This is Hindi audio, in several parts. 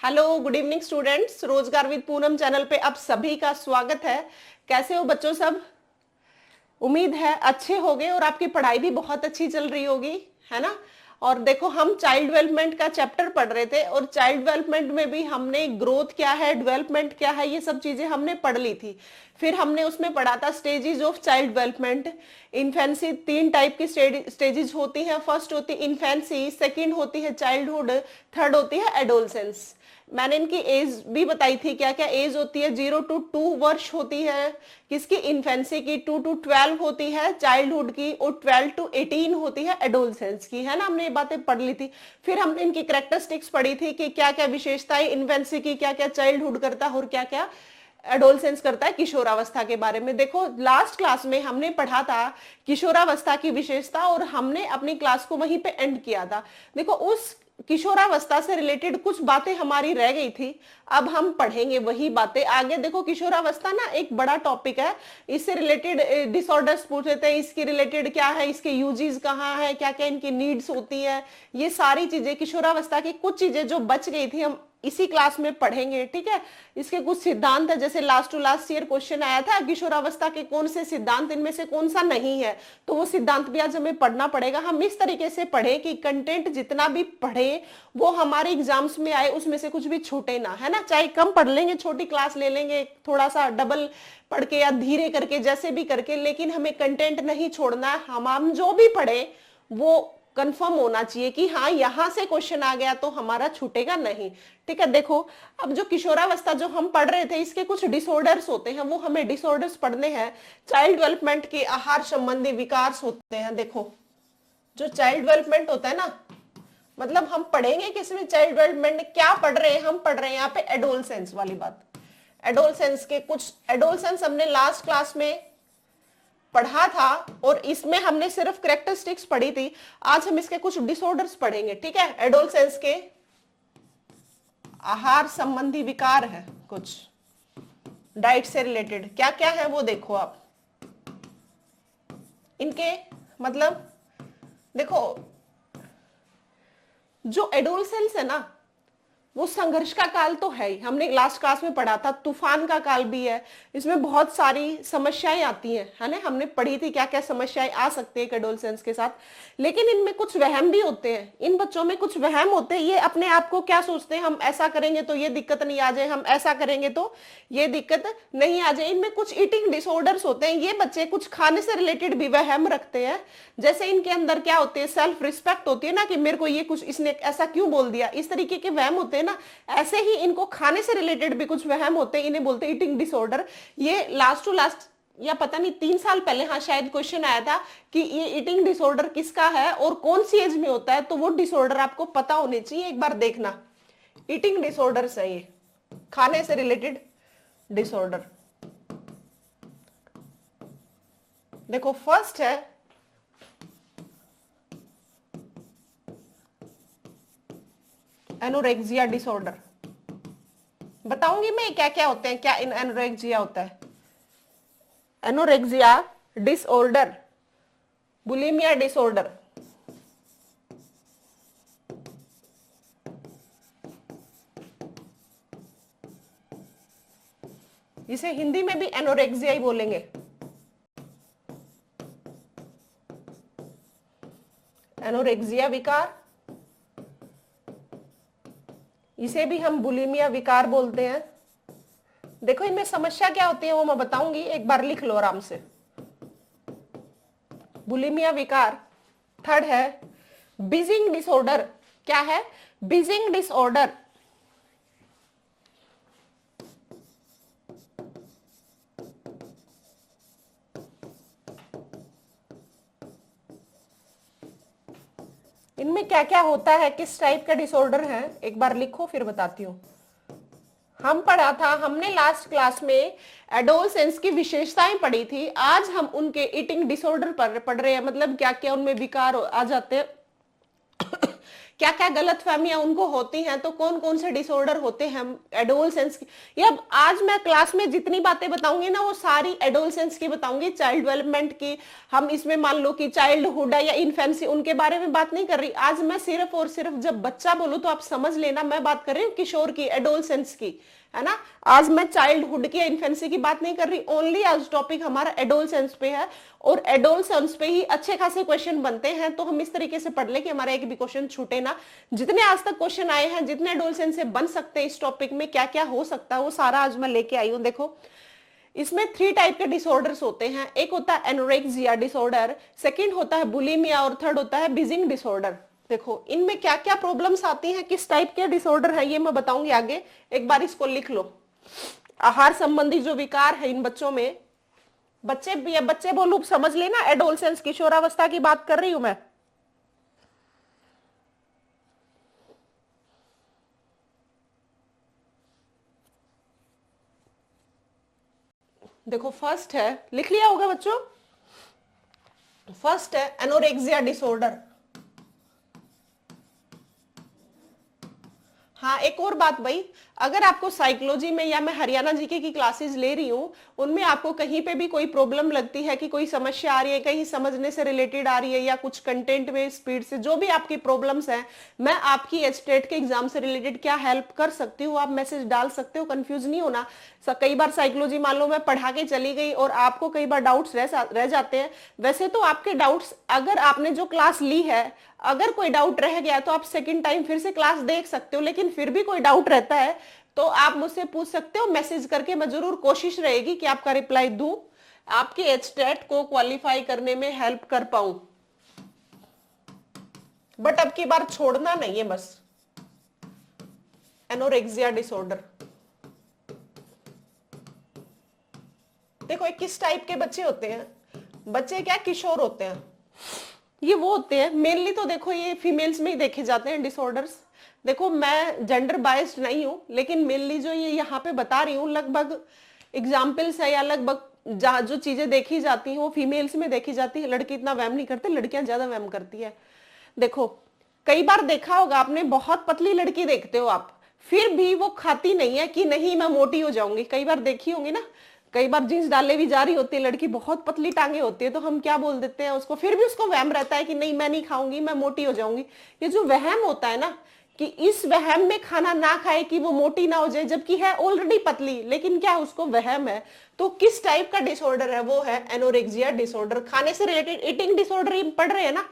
हेलो गुड इवनिंग स्टूडेंट्स, रोजगार विद पूनम चैनल पे आप सभी का स्वागत है। कैसे हो बच्चों सब? उम्मीद है अच्छे होंगे और आपकी पढ़ाई भी बहुत अच्छी चल रही होगी, है ना। और देखो, हम चाइल्ड डेवलपमेंट का चैप्टर पढ़ रहे थे और चाइल्ड डेवलपमेंट में भी हमने ग्रोथ क्या है, डेवलपमेंट क्या है, ये सब चीजें हमने पढ़ ली थी। फिर हमने उसमें पढ़ा था stages of child development. Infancy, 3 type की स्टेजेस होती हैं। फर्स्ट होती है इन्फेंसी, सेकंड होती है चाइल्डहुड, थर्ड होती है एडोलसेंस। मैंने इनकी एज भी बताई थी, क्या क्या एज होती है। 0 to 2 वर्ष होती है किसकी, इन्फेंसी की। 2 to 12 होती है चाइल्डहुड की, और 12 to 18 होती है एडोलसेंस की, है ना। हमने ये बातें पढ़ ली थी। फिर हमने इनकी कैरेक्टरिस्टिक्स पढ़ी थी कि क्या क्या विशेषताएं इन्फेंसी की, क्या क्या चाइल्डहुड करता है और क्या क्या एडोलसेंस करता है, किशोरावस्था के बारे में। देखो, लास्ट क्लास में हमने पढ़ा था किशोरावस्था की विशेषता और हमने अपनी क्लास को वहीं पे एंड किया था। देखो, उस किशोरावस्था से रिलेटेड कुछ बातें हमारी रह गई थी, अब हम पढ़ेंगे वही बातें आगे। देखो, किशोरावस्था ना एक बड़ा टॉपिक है। इससे रिलेटेड डिसऑर्डर्स पूछ लेते हैं, इसके रिलेटेड क्या है, इसके यूजेस कहाँ है, क्या क्या इनकी नीड्स होती है, ये सारी चीजें किशोरावस्था की कुछ चीजें जो बच गई थी हम इसी क्लास में पढ़ेंगे, ठीक है। इसके कुछ सिद्धांत है, जैसे last to last year question आया था किशोरावस्था के कौन से सिद्धांत इनमें से कौन सा नहीं है, तो वो सिद्धांत भी आज हमें पढ़ना पड़ेगा। हम इस तरीके से पढ़े कि कंटेंट जितना भी पढ़े वो हमारे एग्जाम्स में आए, उसमें से कुछ भी छूटे ना, है ना। चाहे कम पढ़ लेंगे, छोटी क्लास ले लेंगे, थोड़ा सा डबल पढ़ के या धीरे करके, जैसे भी करके, लेकिन हमें कंटेंट नहीं छोड़ना है। हम जो भी पढ़े वो कंफर्म होना चाहिए कि हाँ, यहां से क्वेश्चन आ गया तो हमारा छूटेगा नहीं, ठीक है। देखो, अब जो किशोरावस्था जो हम पढ़ रहे थे, इसके कुछ डिसऑर्डर्स होते हैं, वो हमें डिसऑर्डर्स पढ़ने हैं। चाइल्ड डेवलपमेंट के आहार संबंधी विकार होते हैं। देखो, जो चाइल्ड डेवलपमेंट होता है ना, मतलब हम पढ़ेंगे किसमें, चाइल्ड डेवलपमेंट क्या पढ़ रहे हैं, हम पढ़ रहे हैं यहाँ पे एडोलसेंस वाली बात। एडोलसेंस के कुछ, एडोलसेंस हमने लास्ट क्लास में पढ़ा था और इसमें हमने सिर्फ कैरेक्टरिस्टिक्स पढ़ी थी। आज हम इसके कुछ डिसऑर्डर्स पढ़ेंगे, ठीक है। एडोलसेंस के आहार संबंधी विकार है, कुछ डाइट से रिलेटेड क्या क्या है वो देखो आप। इनके मतलब देखो, जो एडोलसेंस है ना, वो संघर्ष का काल तो है ही, हमने लास्ट क्लास में पढ़ा था। तूफान का काल भी है, इसमें बहुत सारी समस्याएं आती हैं, है ना। हमने पढ़ी थी क्या क्या समस्याएं आ सकती है एडोलसेंस के साथ। लेकिन इनमें कुछ वहम भी होते हैं, इन बच्चों में कुछ वहम होते हैं। ये अपने आप को क्या सोचते हैं, हम ऐसा करेंगे तो ये दिक्कत नहीं आ जाए, हम ऐसा करेंगे तो ये दिक्कत नहीं आ जाए। इनमें कुछ ईटिंग डिसऑर्डर्स होते हैं। ये बच्चे कुछ खाने से रिलेटेड भी वहम रखते हैं। जैसे इनके अंदर क्या होती है, सेल्फ रिस्पेक्ट होती है ना, कि मेरे को ये कुछ, इसने ऐसा क्यों बोल दिया, इस तरीके के वहम होते हैं ना। ऐसे ही इनको खाने से रिलेटेड भी कुछ वहम होते हैं, इन्हें बोलते हैं ईटिंग डिसऑर्डर। ये लास्ट टू लास्ट या पता नहीं 3 साल पहले, हाँ शायद, क्वेश्चन आया था कि ये ईटिंग डिसऑर्डर किसका है और कौन सी एज में होता है। तो वो डिसऑर्डर आपको पता होने चाहिए, एक बार देखना। ईटिंग डिसऑर्डर है ये, खाने से रिलेटेड डिसऑर्डर। देखो, फर्स्ट है एनोरेक्सिया डिसऑर्डर। बताऊंगी मैं क्या क्या होते हैं, क्या इन एनोरेक्सिया होता है। एनोरेक्सिया डिसऑर्डर, बुलिमिया डिसऑर्डर, इसे हिंदी में भी एनोरेक्सिया ही बोलेंगे। एनोरेक्सिया विकार, इसे भी हम बुलिमिया विकार बोलते हैं। देखो, इनमें समस्या क्या होती है वो मैं बताऊंगी, एक बार लिख लो आराम से। बुलिमिया विकार। थर्ड है बीजिंग डिसऑर्डर। क्या है, बीजिंग डिसऑर्डर। इनमें क्या क्या होता है, किस टाइप का डिसऑर्डर है, एक बार लिखो फिर बताती हूं। हम पढ़ा था, हमने लास्ट क्लास में एडोलसेंस की विशेषताएं पढ़ी थी। आज हम उनके ईटिंग डिसऑर्डर पर पढ़ रहे हैं, मतलब क्या क्या उनमें विकार आ जाते हैं, क्या क्या गलतफहमियां उनको होती हैं, तो कौन कौन से डिसऑर्डर होते हैं एडोलसेंस की। या आज मैं क्लास में जितनी बातें बताऊंगी ना वो सारी एडोलसेंस की बताऊंगी, चाइल्ड डेवलपमेंट की। हम इसमें मान लो कि चाइल्डहुड या इन्फेंसी उनके बारे में बात नहीं कर रही आज मैं। सिर्फ और सिर्फ जब बच्चा बोलूं तो आप समझ लेना मैं बात कर रही हूँ किशोर की, एडोलसेंस की, है ना। आज मैं चाइल्डहुड की इन्फेंसी की बात नहीं कर रही, ओनली आज टॉपिक हमारा एडोलसेंस पे है। और एडोलसेंस पे ही अच्छे खासे क्वेश्चन बनते हैं, तो हम इस तरीके से पढ़ ले कि हमारा एक भी क्वेश्चन छूटे ना। जितने आज तक क्वेश्चन आए हैं, जितने एडोलसेंस से बन सकते हैं इस टॉपिक में, क्या क्या हो सकता है, वो सारा आज मैं लेके आई हूं। देखो इसमें 3 टाइप के डिसऑर्डर्स होते हैं। एक होता है एनोरेक्सिया डिसऑर्डर, सेकंड होता है बुलिमिया और थर्ड होता है बिजिंग डिसऑर्डर। देखो इनमें क्या क्या प्रॉब्लम्स आती हैं, किस टाइप के डिसऑर्डर है ये मैं बताऊंगी आगे। एक बार इसको लिख लो। आहार संबंधी जो विकार है इन बच्चों में, बच्चे बोलूं समझ लेना, एडोलसेंस किशोरावस्था की बात कर रही हूं मैं। देखो फर्स्ट है, लिख लिया होगा बच्चों, फर्स्ट है एनोरेक्सिया डिसऑर्डर। हाँ एक और बात भाई, अगर आपको साइकोलॉजी में या मैं हरियाणा जीके की क्लासेस ले रही हूँ, उनमें आपको कहीं पे भी कोई प्रॉब्लम लगती है कि कोई समस्या आ रही है, कहीं समझने से रिलेटेड आ रही है या कुछ कंटेंट में स्पीड से, जो भी आपकी प्रॉब्लम्स हैं, मैं आपकी एचटेट के एग्जाम से रिलेटेड क्या हेल्प कर सकती हूँ, आप मैसेज डाल सकते हो, कंफ्यूज नहीं होना। कई बार साइकोलॉजी मान लो मैं पढ़ा के चली गई और आपको कई बार डाउट्स रह जाते हैं। वैसे तो आपके डाउट्स, अगर आपने जो क्लास ली है, अगर कोई डाउट रह गया तो आप सेकंड टाइम फिर से क्लास देख सकते हो, लेकिन फिर भी कोई डाउट रहता है तो आप मुझसे पूछ सकते हो मैसेज करके। मैं जरूर कोशिश रहेगी कि आपका रिप्लाई दूं, आपके एचटेट को क्वालिफाई करने में हेल्प कर पाऊं। बट अब की बार छोड़ना नहीं है बस। एनोरेक्सिया डिसऑर्डर, देखो किस टाइप के बच्चे होते हैं, बच्चे क्या किशोर होते हैं, ये वो होते हैं मेनली तो देखो ये फीमेल्स में ही देखे जाते हैं डिसऑर्डर्स। देखो मैं जेंडर बायस्ड नहीं हूं, लेकिन मेनली जो ये यहाँ पे बता रही हूँ लगभग एग्जाम्पल्स है या लगभग जहाँ जो चीजें देखी जाती हैं वो फीमेल्स में देखी जाती है। लड़के इतना वहम नहीं करते, लड़कियां ज्यादा वहम करती है। देखो कई बार देखा होगा आपने, बहुत पतली लड़की देखते हो आप, फिर भी वो खाती नहीं है कि नहीं मैं मोटी हो जाऊंगी। कई बार देखी होंगी ना, कई बार जींस डाले भी जा रही होती है लड़की, बहुत पतली टांगे होती है, तो हम क्या बोल देते हैं उसको, फिर भी उसको वहम रहता है कि नहीं मैं नहीं खाऊंगी, मैं मोटी हो जाऊंगी। ये जो वहम होता है ना, कि इस वहम में खाना ना खाए कि वो मोटी ना हो जाए, जबकि है ऑलरेडी पतली, लेकिन क्या उसको वहम है। तो किस टाइप का डिसऑर्डर है, वो है एनोरेक्सिया डिसऑर्डर। खाने से रिलेटेड ईटिंग डिसऑर्डर ही पढ़ रहे हैं ना,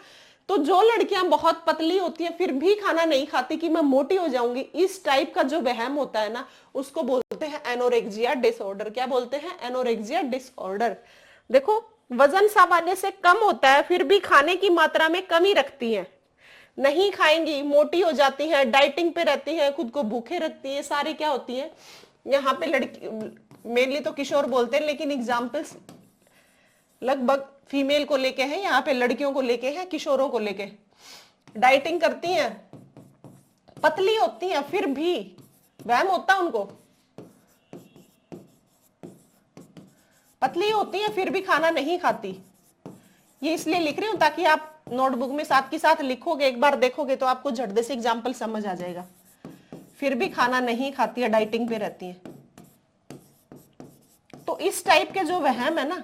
तो जो लड़कियां बहुत पतली होती है फिर भी खाना नहीं खाती कि मैं मोटी हो जाऊंगी, इस टाइप का जो वहम होता है ना, उसको बोलते हैं एनोरेक्सिया डिसऑर्डर। क्या बोलते हैं? Anorexia disorder. देखो वजन सामान्य से कम होता है फिर भी खाने की मात्रा में कमी रखती है, नहीं खाएंगी मोटी हो जाती है, डाइटिंग पे रहती है, खुद को भूखे रखती है, सारी क्या होती है यहाँ पे लड़की, मेनली तो किशोर बोलते हैं, लेकिन एग्जाम्पल्स लगभग फीमेल को लेके हैं, यहाँ पे लड़कियों को लेके हैं, किशोरों को लेके। डाइटिंग करती हैं, पतली होती हैं, फिर भी वहम होता है उनको, पतली होती है फिर भी खाना नहीं खाती। ये इसलिए लिख रही हूं ताकि आप नोटबुक में साथ के साथ लिखोगे, एक बार देखोगे तो आपको झटदे से एग्जाम्पल समझ आ जाएगा। फिर भी खाना नहीं खाती है, डाइटिंग पे रहती है। तो इस टाइप के जो वहम है ना,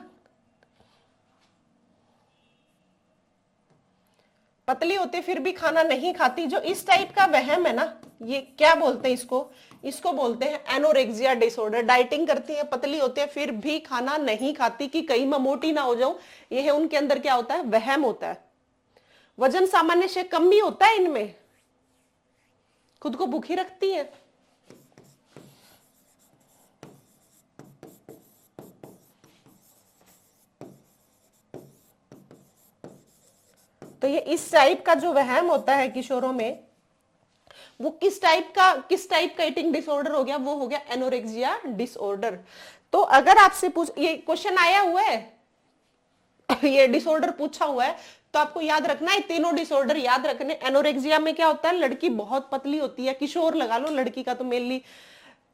पतली होती फिर भी खाना नहीं खाती, जो इस टाइप का वहम है ना, ये क्या बोलते हैं इसको बोलते हैं एनोरेक्सिया डिसऑर्डर। डाइटिंग करती है, पतली होती है, फिर भी खाना नहीं खाती कि कहीं मैं मोटी ना हो जाऊं। ये है उनके अंदर क्या होता है? वहम होता है। वजन सामान्य से कम भी होता है इनमें, खुद को भूखी रखती है। तो ये इस टाइप का जो वहम होता है किशोरों में, वो किस टाइप का ईटिंग डिसऑर्डर हो गया? वो हो गया एनोरेक्सिया डिसऑर्डर। तो अगर आपसे ये क्वेश्चन आया हुआ है, ये डिसऑर्डर पूछा हुआ है, तो आपको याद रखना है, तीनों डिसऑर्डर याद रखने। एनोरेक्सिया में क्या होता है? लड़की बहुत पतली होती है, किशोर लगा लो, लड़की का तो मेनली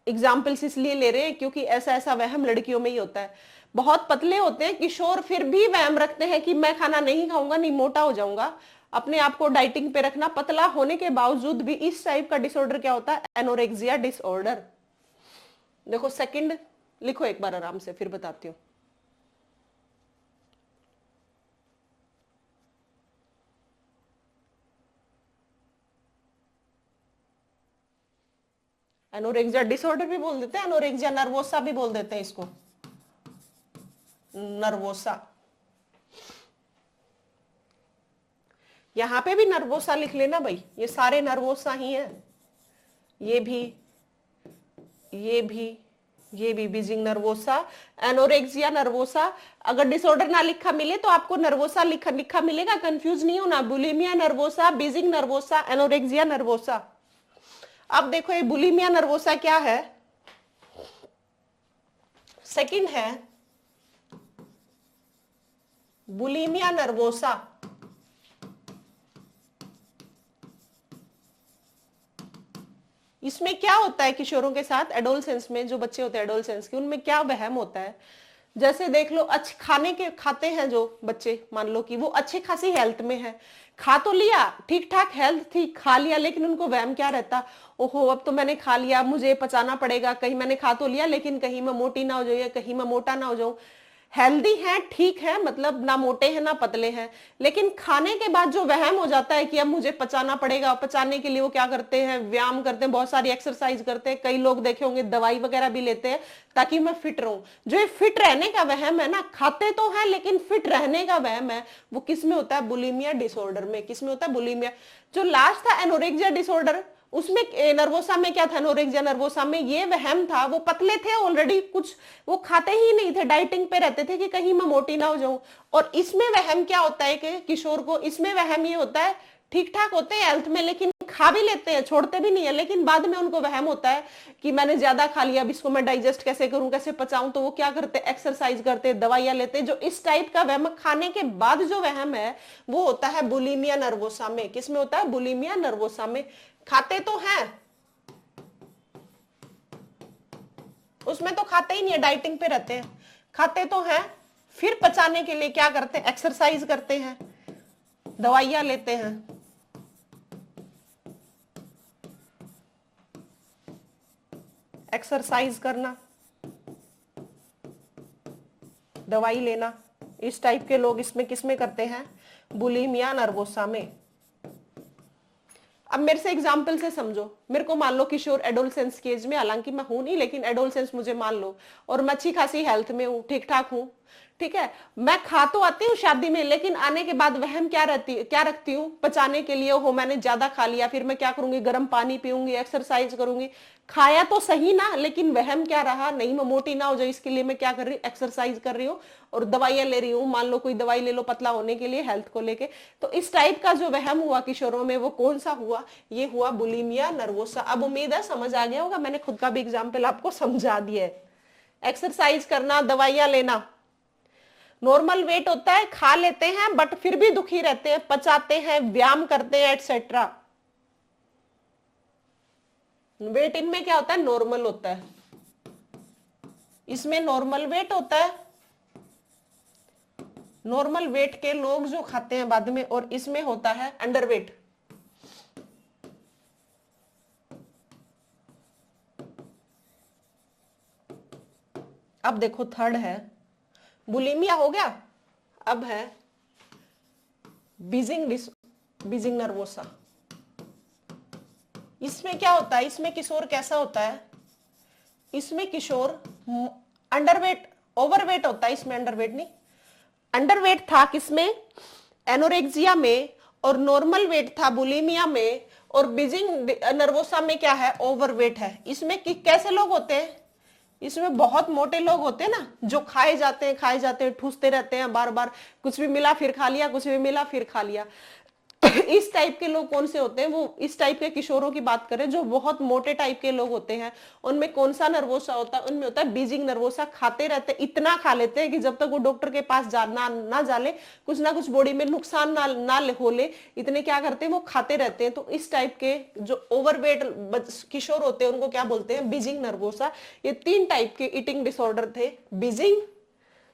एग्जाम्पल्स इसलिए ले रहे हैं क्योंकि ऐसा वहम लड़कियों में ही होता है। बहुत पतले होते हैं किशोर, फिर भी वहम रखते हैं कि मैं खाना नहीं खाऊंगा, नहीं मोटा हो जाऊंगा। अपने आप को डाइटिंग पे रखना, पतला होने के बावजूद भी। इस टाइप का डिसऑर्डर क्या होता है? Anorexia disorder. देखो सेकंड लिखो एक बार आराम से, फिर बताती हूं। एनोरेक्सिया डिसऑर्डर भी बोल देते हैं, एनोरेक्सिया नर्वोसा भी बोल देते हैं इसको, नर्वोसा। यहां पे भी नर्वोसा लिख लेना भाई, ये सारे नर्वोसा ही हैं। ये भी, ये भी, ये भी बीजिंग नर्वोसा, एनोरेक्सिया नर्वोसा। अगर डिसऑर्डर ना लिखा मिले तो आपको नर्वोसा लिखा मिलेगा, कंफ्यूज नहीं होना। Bulimia nervosa, Beijing nervosa, anorexia nervosa. अब देखो ये बुलिमिया नर्वोसा क्या है? सेकंड है बुलिमिया नर्वोसा। इसमें क्या होता है किशोरों के साथ, एडोलसेंस में जो बच्चे होते हैं एडोलसेंस के, उनमें क्या वहम होता है? जैसे देख लो, अच्छे खाते हैं जो बच्चे, मान लो कि वो अच्छे खासी हेल्थ में है, खा तो लिया, ठीक ठाक हेल्थ थी, खा लिया, लेकिन उनको वहम क्या रहता? ओहो अब तो मैंने खा लिया, मुझे पचाना पड़ेगा, कहीं मैंने खा तो लिया लेकिन कहीं मैं मोटी ना हो जाऊं या कहीं मैं मोटा ना हो जाऊं। हेल्दी हैं, ठीक है, मतलब ना मोटे हैं ना पतले हैं, लेकिन खाने के बाद जो वहम हो जाता है कि अब मुझे पचाना पड़ेगा, पचाने के लिए वो क्या करते हैं? व्यायाम करते हैं, बहुत सारी एक्सरसाइज करते हैं। कई लोग देखे होंगे दवाई वगैरह भी लेते हैं ताकि मैं फिट रहूं। जो ये फिट रहने का वहम है ना, खाते तो है लेकिन फिट रहने का वहम है, वो किस में होता है? बुलिमिया डिसऑर्डर में। किस में होता है? बुलिमिया। जो लास्ट था एनोरेक्सिया डिसऑर्डर, उसमें नर्वोसा में क्या था? एनोरेक्सिया नर्वोसा में ये वहम था, वो पतले थे ऑलरेडी, कुछ वो खाते ही नहीं थे, डाइटिंग पे रहते थे कि कहीं मैं मोटी ना हो जाऊं। और इसमें वहम क्या होता है कि किशोर को, इसमें वहम ये होता है, ठीक ठाक होते हैं हेल्थ में लेकिन खा भी लेते हैं, छोड़ते भी नहीं है, लेकिन बाद में उनको वहम होता है कि मैंने ज्यादा खा लिया, अब इसको मैं डाइजेस्ट कैसे करूं, कैसे पचाऊं। तो वो क्या करते हैं? एक्सरसाइज करते हैं, दवाइयां लेते हैं। जो इस टाइप का वहम, खाने के बाद जो वहम है, वो होता है बुलिमिया नर्वोसा में। किसमें होता है? बुलिमिया नर्वोसा में। खाते तो हैं, उसमें तो खाते ही नहीं है, डाइटिंग पे रहते हैं, खाते तो हैं, फिर पचाने के लिए क्या करते हैं? एक्सरसाइज करते हैं, दवाइयां लेते हैं। एक्सरसाइज करना, दवाई लेना, इस टाइप के लोग इसमें किसमें करते हैं? बुलिमिया नर्वोसा में। अब मेरे से एग्जाम्पल से समझो, मेरे को मान लो किशोर एडोलसेंस की एज में, हालांकि मैं हूं नहीं लेकिन एडोलसेंस मुझे मान लो, और मैं अच्छी खासी हेल्थ में हूं, ठीक ठाक हूं, ठीक है, मैं खा तो आती हूँ शादी में, लेकिन आने के बाद वहम क्या रखती हूँ? पचाने के लिए, हो मैंने ज्यादा खा लिया, फिर मैं क्या करूंगी? गर्म पानी पीऊंगी, एक्सरसाइज करूंगी। खाया तो सही ना, लेकिन वहम क्या रहा? नहीं मैं मोटी ना हो जाए इसके लिए मैं क्या कर रही हूँ? एक्सरसाइज कर रही हूँ और दवाइयां ले रही हूँ। मान लो कोई दवाई ले लो पतला होने के लिए, हेल्थ को लेके। तो इस टाइप का जो वहम हुआ किशोरों में, वो कौन सा हुआ? ये हुआ बुलिमिया नर्वोसा। अब उम्मीद है समझ आ गया होगा, मैंने खुद का भी एग्जाम्पल आपको समझा दिया है। एक्सरसाइज करना, दवाइयां लेना, नॉर्मल वेट होता है, खा लेते हैं बट फिर भी दुखी रहते हैं, पचाते हैं, व्यायाम करते हैं, एटसेट्रा। वेट इनमें क्या होता है? नॉर्मल होता है, इसमें नॉर्मल वेट होता है, नॉर्मल वेट के लोग जो खाते हैं बाद में, और इसमें होता है अंडर वेट। अब देखो थर्ड है, बुलिमिया हो गया, अब है बीजिंग नर्वोसा। इसमें क्या होता है? इसमें किशोर कैसा होता है? इसमें किशोर अंडरवेट, ओवरवेट होता है, इसमें अंडरवेट नहीं, अंडरवेट था किसमें? एनोरेक्सिया में, और नॉर्मल वेट था बुलिमिया में, और बीजिंग नर्वोसा में क्या है? ओवरवेट है। इसमें कैसे लोग होते हैं? इसमें बहुत मोटे लोग होते हैं ना, जो खाए जाते हैं, ठूसते रहते हैं बार बार, कुछ भी मिला फिर खा लिया, कुछ भी मिला फिर खा लिया। इस टाइप के लोग कौन से होते हैं? वो इस टाइप के किशोरों की बात करें जो बहुत मोटे टाइप के लोग होते हैं, उनमें कौन सा नर्वोसा होता है? उनमें होता है बीजिंग नर्वोसा। खाते रहते हैं, इतना खा लेते हैं कि जब तक वो डॉक्टर के पास ना जाले, कुछ ना कुछ बॉडी में नुकसान ना हो ले, इतने क्या करते हैं? वो खाते रहते हैं। तो इस टाइप के जो ओवरवेट किशोर होते हैं उनको क्या बोलते हैं? Beijing nervosa. ये 3 टाइप के ईटिंग डिसऑर्डर थे, बीजिंग,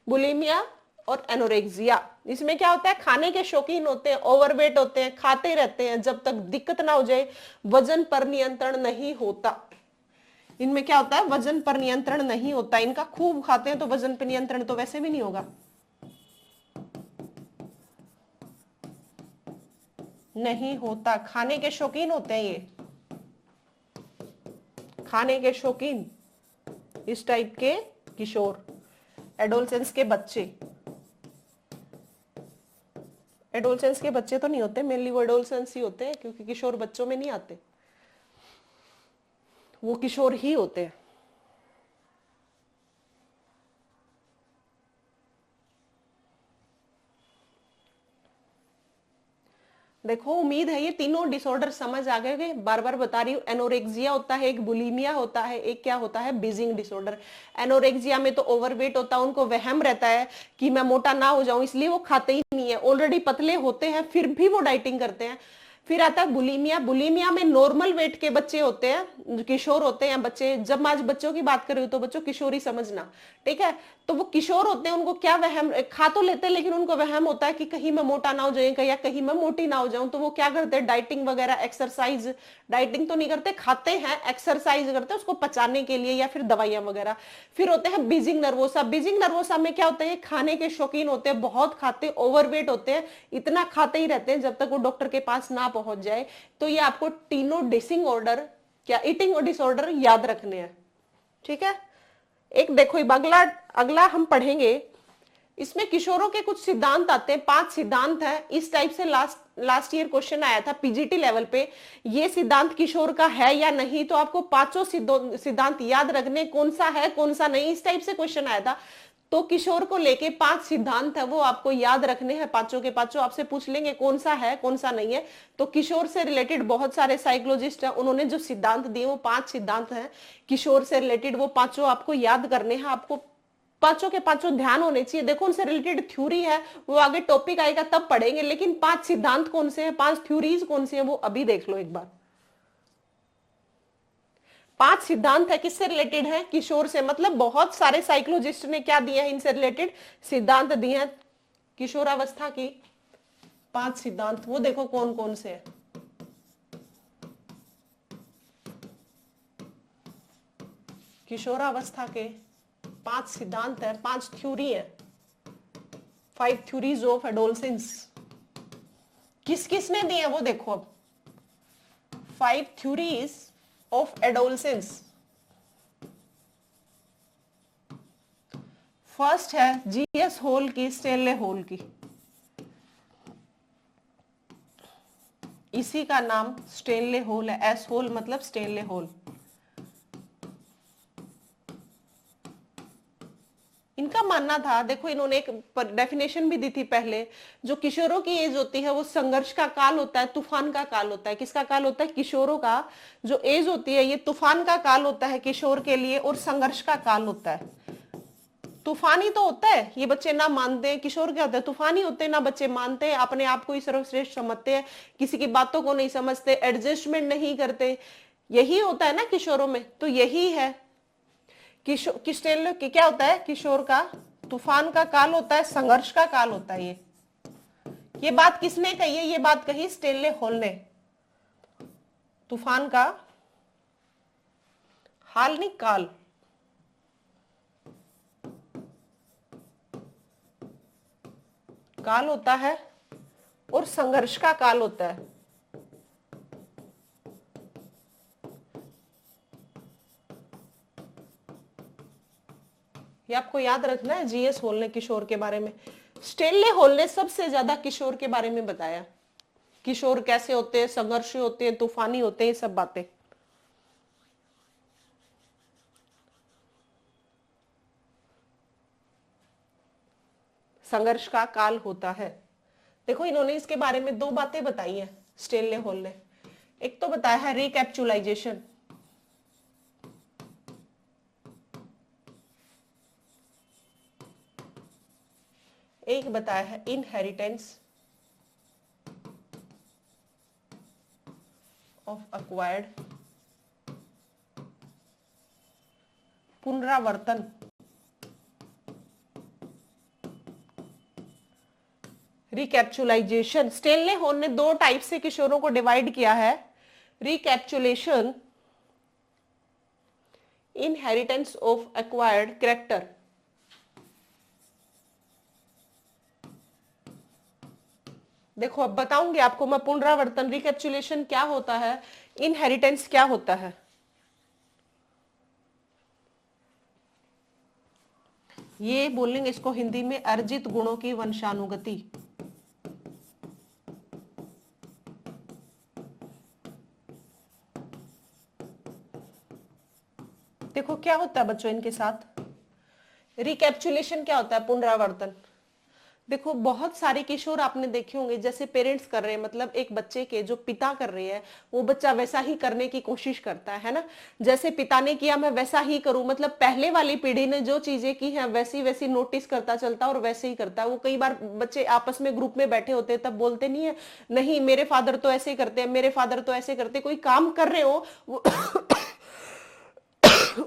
बुलिमिया और एनोरेक्सिया, इसमें क्या होता है, खाने के शौकीन होते हैं, ओवरवेट होते हैं, खाते रहते हैं जब तक दिक्कत ना हो जाए, वजन पर नियंत्रण नहीं होता। इनमें क्या होता है, वजन पर नियंत्रण नहीं होता, इनका खूब खाते हैं तो वजन पर नियंत्रण तो वैसे भी नहीं होगा, नहीं होता। खाने के शौकीन होते हैं ये, खाने के शौकीन, इस टाइप के किशोर, एडोलसेंस के बच्चे। एडोलसेंस के बच्चे तो नहीं होते, मेनली वो एडोलसेंस ही होते हैं, क्योंकि किशोर बच्चों में नहीं आते, वो किशोर ही होते हैं। देखो, उम्मीद है ये तीनों डिसऑर्डर समझ आ गए। बार बार बता रही हूँ, एनोरेक्सिया होता है, एक बुलिमिया होता है, एक क्या होता है, बीजिंग डिसऑर्डर। एनोरेक्सिया में तो ओवरवेट होता है, उनको वहम रहता है कि मैं मोटा ना हो जाऊं, इसलिए वो खाते ही नहीं है, ऑलरेडी पतले होते हैं फिर भी वो डाइटिंग करते हैं। फिर आता है बुलिमिया। बुलिमिया में नॉर्मल वेट के बच्चे होते हैं, किशोर होते हैं बच्चे, जब मैं आज बच्चों की बात कर रही हूँ तो बच्चों किशोरी समझना, ठीक है। तो वो किशोर होते हैं, उनको क्या वहम, खा तो लेते हैं लेकिन उनको वहम होता है कि कहीं मैं मोटा ना हो जाऊं, या कहीं मैं मोटी ना हो जाऊं, तो वो क्या करते हैं, डाइटिंग वगैरह, एक्सरसाइज, डाइटिंग तो नहीं करते, खाते हैं, एक्सरसाइज करते हैं उसको पचाने के लिए, या फिर दवाइयां वगैरह। फिर होते हैं बीजिंग नर्वोसा। बीजिंग नर्वोसा में क्या होता है, खाने के शौकीन होते हैं, बहुत खाते, ओवरवेट होते हैं, इतना खाते ही रहते हैं जब तक वो डॉक्टर के पास ना पहुंच जाए। तो ये आपको तीनों डिसिंग ऑर्डर, क्या ईटिंग डिसऑर्डर याद रखने हैं, ठीक है। एक देखो, अगला अगला हम पढ़ेंगे, इसमें किशोरों के कुछ सिद्धांत आते हैं, 5 सिद्धांत है, इस टाइप से लास्ट ईयर क्वेश्चन आया था पीजीटी लेवल पे, ये सिद्धांत किशोर का है या नहीं, तो आपको पांचों सिद्धांत याद रखने, कौन सा है कौन सा नहीं, इस टाइप से क्वेश्चन आया था। तो किशोर को लेके 5 सिद्धांत है, वो आपको याद रखने हैं, पांचों के पांचों आपसे पूछ लेंगे कौन सा है कौन सा नहीं है। तो किशोर से रिलेटेड बहुत सारे साइकोलॉजिस्ट हैं, उन्होंने जो सिद्धांत दिए वो 5 सिद्धांत हैं किशोर से रिलेटेड, वो पांचों आपको याद करने हैं, आपको पांचों के पांचों ध्यान होने चाहिए। देखो, उनसे रिलेटेड थ्योरी है, वो आगे टॉपिक आएगा तब पढ़ेंगे, लेकिन 5 सिद्धांत कौन से हैं, 5 थ्योरीज कौन सी हैं, वो अभी देख लो एक बार। 5 सिद्धांत है, किससे रिलेटेड है, किशोर से, मतलब बहुत सारे साइकोलॉजिस्ट ने क्या दिया है, इनसे रिलेटेड सिद्धांत दिए हैं किशोरावस्था की। 5 सिद्धांत वो देखो कौन कौन से हैं। किशोरावस्था के 5 सिद्धांत है, 5 थ्योरी है, 5 थ्योरीज ऑफ एडोलसेंस। किस किस ने दिए वो देखो अब, 5 थ्योरीज ऑफ एडोलसेंस। फर्स्ट है जीएस होल की, स्टेनले होल की, इसी का नाम स्टेनले होल है, एस होल मतलब स्टेनले होल। इनका मानना था, देखो इन्होंने एक डेफिनेशन भी दी थी पहले, जो किशोरों की एज होती है वो संघर्ष का काल होता है, तूफान का काल होता है। किसका काल होता है, किशोरों का जो एज होती है ये तूफान का काल होता है किशोर के लिए, और संघर्ष का काल होता है। तूफानी तो होता है, ये बच्चे ना मानते हैं, किशोर क्या होता है, तूफानी होते हैं, ना बच्चे मानते हैं, अपने आप को ही सर्वश्रेष्ठ समझते हैं, किसी की बातों को नहीं समझते, एडजस्टमेंट नहीं करते, यही होता है ना किशोरों में। तो यही है किशोर क्या होता है, किशोर का तूफान का काल होता है, संघर्ष का काल होता है। ये बात किसने कही है, ये बात कही स्टेनले हॉल ने। तूफान का हाल नहीं, काल, काल होता है और संघर्ष का काल होता है। ये आपको याद रखना है, जीएस होल ने किशोर के बारे में, स्टेनले होल ने सबसे ज्यादा किशोर के बारे में बताया, किशोर कैसे होते हैं, संघर्षी होते हैं, तूफानी होते हैं, सब बातें। संघर्ष का काल होता है। देखो, इन्होंने इसके बारे में 2 बातें बताई हैं स्टेनले हॉल ने। एक तो बताया है रिकैप्चुलाइजेशन, एक बताया है इनहेरिटेंस ऑफ अक्वायर्ड, पुनरावर्तन रिकैप्चुलाइजेशन। स्टेनले होल ने दो टाइप से किशोरों को डिवाइड किया है, रिकैप्चुलेशन, इनहेरिटेंस ऑफ एक्वायर्ड कैरेक्टर। देखो अब बताऊंगी आपको मैं, पुनरावर्तन, रिकैप्चुलेशन क्या होता है, इनहेरिटेंस क्या होता है। ये बोलेंगे इसको हिंदी में अर्जित गुणों की वंशानुगति। देखो क्या होता है बच्चों इनके साथ, रिकैप्चुलेशन क्या होता है, पुनरावर्तन। देखो बहुत सारे किशोर आपने देखे होंगे, जैसे पेरेंट्स कर रहे हैं, मतलब एक बच्चे के जो पिता कर रहे हैं वो बच्चा वैसा ही करने की कोशिश करता है ना। जैसे पिता ने किया मैं वैसा ही करूं, मतलब पहले वाली पीढ़ी ने जो चीजें की हैं वैसी वैसी नोटिस करता चलता और वैसे ही करता है वो। कई बार बच्चे आपस में ग्रुप में बैठे होते हैं तब बोलते नहीं है, नहीं मेरे फादर तो ऐसे करते हैं, मेरे फादर तो ऐसे करते, कोई काम कर रहे हो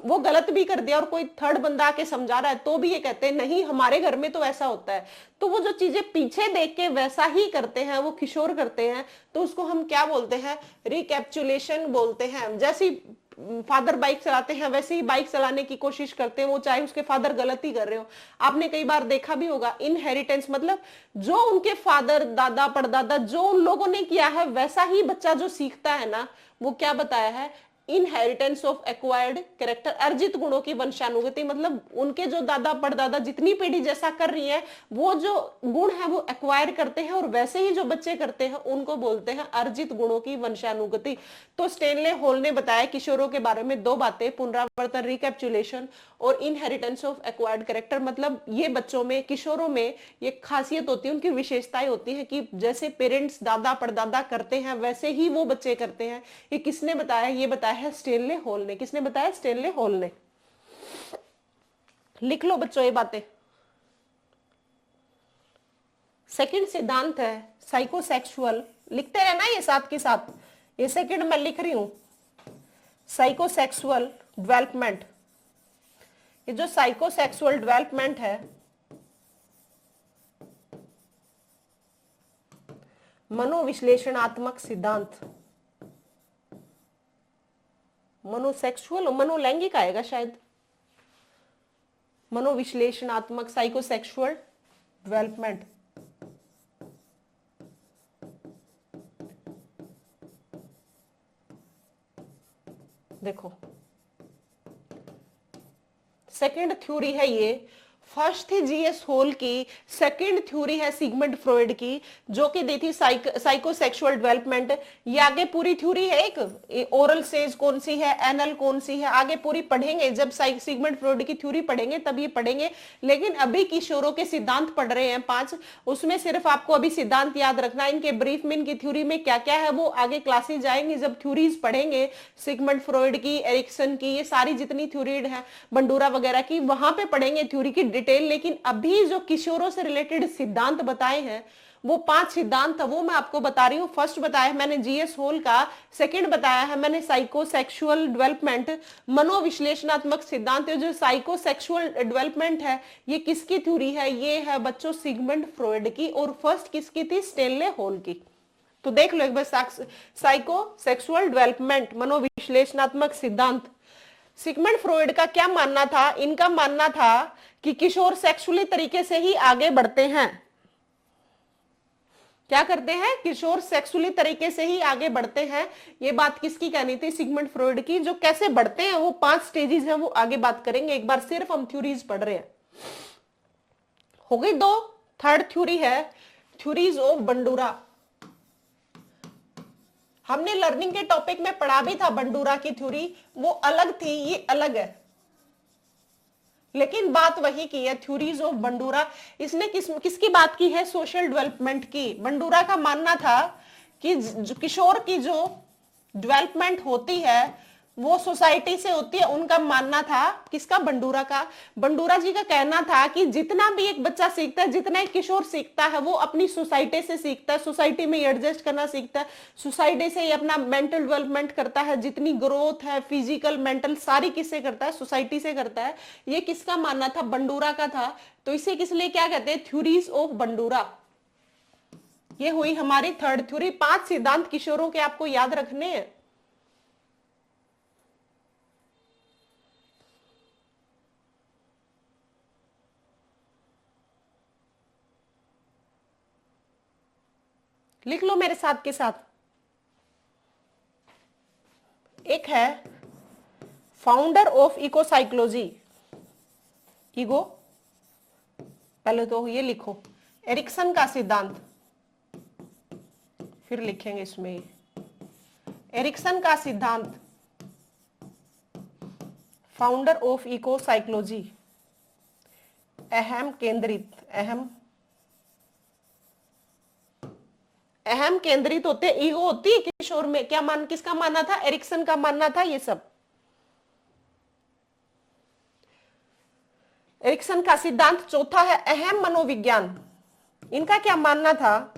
वो गलत भी कर दिया और कोई थर्ड बंदा आके समझा रहा है तो भी ये कहते हैं नहीं हमारे घर में तो ऐसा होता है। तो वो जो चीजें पीछे देख के वैसा ही करते हैं, वो किशोर करते हैं, तो उसको हम क्या बोलते हैं, रिकैप्चुलेशन बोलते हैं। जैसे फादर बाइक चलाते हैं वैसे ही बाइक चलाने की कोशिश करते हैं, वो चाहे उसके फादर गलत ही कर रहे हो। आपने कई बार देखा भी होगा, इनहेरिटेंस मतलब जो उनके फादर दादा परदादा जो उन लोगों ने किया है वैसा ही बच्चा जो सीखता है ना, वो क्या बताया है, इनहेरिटेंस ऑफ एक्वायर्ड कैरेक्टर, अर्जित गुणों की वंशानुगति। मतलब उनके जो दादा परदादा जितनी पीढ़ी जैसा कर रही है वो जो गुण है वो एक्वायर करते हैं और वैसे ही जो बच्चे करते हैं उनको बोलते हैं अर्जित गुणों की वंशानुगति। तो स्टेनले होल ने बताया किशोरों के बारे में दो बातें, पुनरावर्तन रिकैप्चुलेशन और इनहेरिटेंस ऑफ एक्वायर्ड कैरेक्टर। मतलब ये बच्चों में, किशोरों में ये खासियत होती है, उनकी विशेषताएं होती है कि जैसे पेरेंट्स दादा परदादा करते हैं वैसे ही वो बच्चे करते हैं। ये किसने बताया, ये बताया है स्टेनले होल ने। किसने बताया, स्टेनले होल ने। लिख लो बच्चों ये बातें। सेकंड सिद्धांत है साइकोसेक्सुअल, लिखते रहना ये साथ के साथ, ये सेकंड मैं लिख रही हूं, साइकोसेक्सुअल डेवलपमेंट। ये जो साइकोसेक्सुअल डेवलपमेंट है, मनोविश्लेषणात्मक सिद्धांत, मनोसेक्सुअल मनोलैंगिक आएगा शायद, मनोविश्लेषणात्मक साइकोसेक्सुअल डेवलपमेंट। देखो सेकंड थ्योरी है ये, फर्स्ट थी जीएस होल की, सेकंड थ्योरी है सिगमंड फ्रॉइड की जो कि दी थी साइकोसेक्सुअल डेवलपमेंट। ये आगे पूरी थ्योरी है, एक ओरल स्टेज कौन सी है, एनल कौन सी है, आगे पूरी पढ़ेंगे जब सिगमंड फ्रॉइड की थ्योरी पढ़ेंगे तब ये पढ़ेंगे। लेकिन अभी किशोरों के सिद्धांत पढ़ रहे हैं 5, उसमें सिर्फ आपको अभी सिद्धांत याद रखना, इनके ब्रीफ में इनकी थ्योरी में क्या क्या है वो आगे क्लासेस जाएंगे जब थ्योरीज पढ़ेंगे, सिगमंड फ्रॉइड की, एरिक्सन की, ये सारी जितनी थ्योरी है बंडूरा वगैरह की, वहां पे पढ़ेंगे थ्योरी की डिटेल। लेकिन अभी जो किशोरों से रिलेटेड सिद्धांत बताए हैं वो 5 सिद्धांत था, वो मैं आपको बता रही हूं। फर्स्ट बताया है मैंने जीएस होल का, सेकंड बताया है मैंने साइकोसेक्सुअल डेवलपमेंट, मनोविश्लेषणात्मक सिद्धांत। जो साइकोसेक्सुअल डेवलपमेंट है ये किसकी थ्योरी है, ये है बच्चों सिगमंड फ्रॉइड की, और फर्स्ट किसकी थी, स्टेनले होल की। तो देख लो एक बार, साइकोसेक्सुअल डेवलपमेंट, मनोविश्लेषणात्मक सिद्धांत। सिगमंड फ्रॉइड का क्या मानना था, इनका मानना था कि किशोर सेक्सुअली तरीके से ही आगे बढ़ते हैं। क्या करते हैं, किशोर सेक्सुअली तरीके से ही आगे बढ़ते हैं। ये बात किसकी कहनी थी, सिगमंड फ्रॉइड की। जो कैसे बढ़ते हैं वो 5 स्टेजेस हैं, वो आगे बात करेंगे। एक बार सिर्फ हम थ्योरीज पढ़ रहे हैं। हो गई 2। थर्ड थ्योरी है थ्योरीज ऑफ बंडूरा। हमने लर्निंग के टॉपिक में पढ़ा भी था बंडूरा की थ्योरी, वो अलग थी, ये अलग है, लेकिन बात वही की है, थ्योरीज ऑफ बंडूरा। इसने किसकी बात की है, सोशल डेवलपमेंट की। बंडूरा का मानना था कि किशोर की जो डेवलपमेंट होती है वो सोसाइटी से होती है। उनका मानना था, किसका, बंडूरा का। बंडूरा जी का कहना था कि जितना भी एक बच्चा सीखता है, जितना एक किशोर सीखता है, वो अपनी सोसाइटी से सीखता है, सोसाइटी में एडजस्ट करना सीखता है, सोसाइटी से ही अपना मेंटल डेवलपमेंट करता है। जितनी ग्रोथ है फिजिकल मेंटल सारी किससे करता है, सोसाइटी से करता है। ये किसका मानना था, बंडूरा का था। तो इसे किस लिए क्या कहते हैं, थ्योरीज ऑफ बंडूरा। ये हुई हमारी थर्ड थ्योरी। 5 सिद्धांत किशोरों के आपको याद रखने हैं। लिख लो मेरे साथ के साथ। एक है फाउंडर ऑफ इकोसाइकोलॉजी, ईगो, पहले तो ये लिखो, एरिक्सन का सिद्धांत, फिर लिखेंगे इसमें एरिक्सन का सिद्धांत, फाउंडर ऑफ इकोसाइकोलॉजी, अहम केंद्रित होते, ईगो होती है किशोर में। क्या किसका मानना था? एरिक्सन का मानना था ये सब। एरिक्सन का सिद्धांत। चौथा है अहम मनोविज्ञान, इनका क्या मानना था?